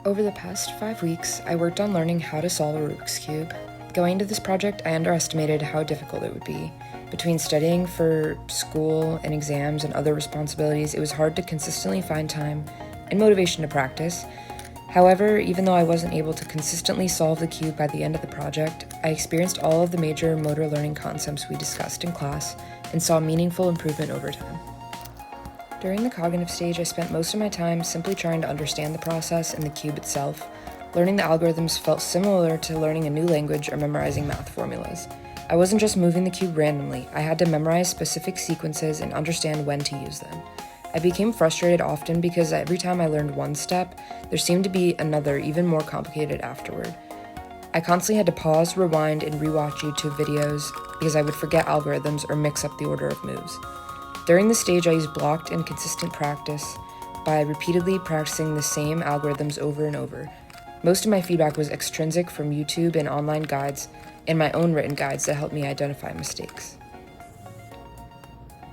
Over the past 5 weeks, I worked on learning how to solve a Rubik's Cube. Going into this project, I underestimated how difficult it would be. Between studying for school and exams and other responsibilities, it was hard to consistently find time and motivation to practice. However, even though I wasn't able to consistently solve the cube by the end of the project, I experienced all of the major motor learning concepts we discussed in class and saw meaningful improvement over time. During the cognitive stage, I spent most of my time simply trying to understand the process and the cube itself. Learning the algorithms felt similar to learning a new language or memorizing math formulas. I wasn't just moving the cube randomly, I had to memorize specific sequences and understand when to use them. I became frustrated often because every time I learned one step, there seemed to be another, even more complicated afterward. I constantly had to pause, rewind, and rewatch YouTube videos because I would forget algorithms or mix up the order of moves. During this stage, I used blocked and consistent practice by repeatedly practicing the same algorithms over and over. Most of my feedback was extrinsic from YouTube and online guides and my own written guides that helped me identify mistakes.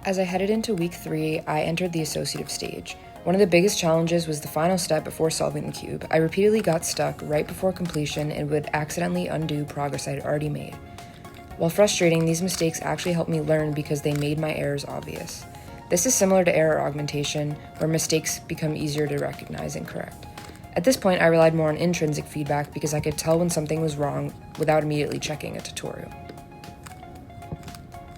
As I headed into week 3, I entered the associative stage. One of the biggest challenges was the final step before solving the cube. I repeatedly got stuck right before completion and would accidentally undo progress I had already made. While frustrating, these mistakes actually helped me learn because they made my errors obvious. This is similar to error augmentation, where mistakes become easier to recognize and correct. At this point, I relied more on intrinsic feedback because I could tell when something was wrong without immediately checking a tutorial.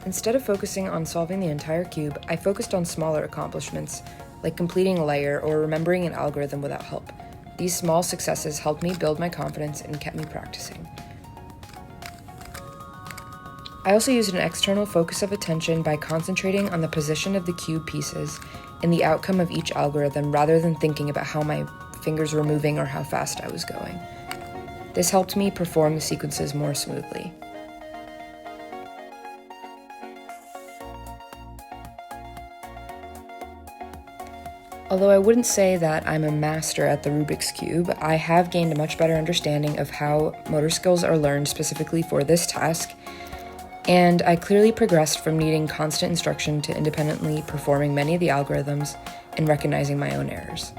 Instead of focusing on solving the entire cube, I focused on smaller accomplishments, like completing a layer or remembering an algorithm without help. These small successes helped me build my confidence and kept me practicing. I also used an external focus of attention by concentrating on the position of the cube pieces and the outcome of each algorithm rather than thinking about how my fingers were moving or how fast I was going. This helped me perform the sequences more smoothly. Although I wouldn't say that I'm a master at the Rubik's Cube, I have gained a much better understanding of how motor skills are learned specifically for this task, and I clearly progressed from needing constant instruction to independently performing many of the algorithms and recognizing my own errors.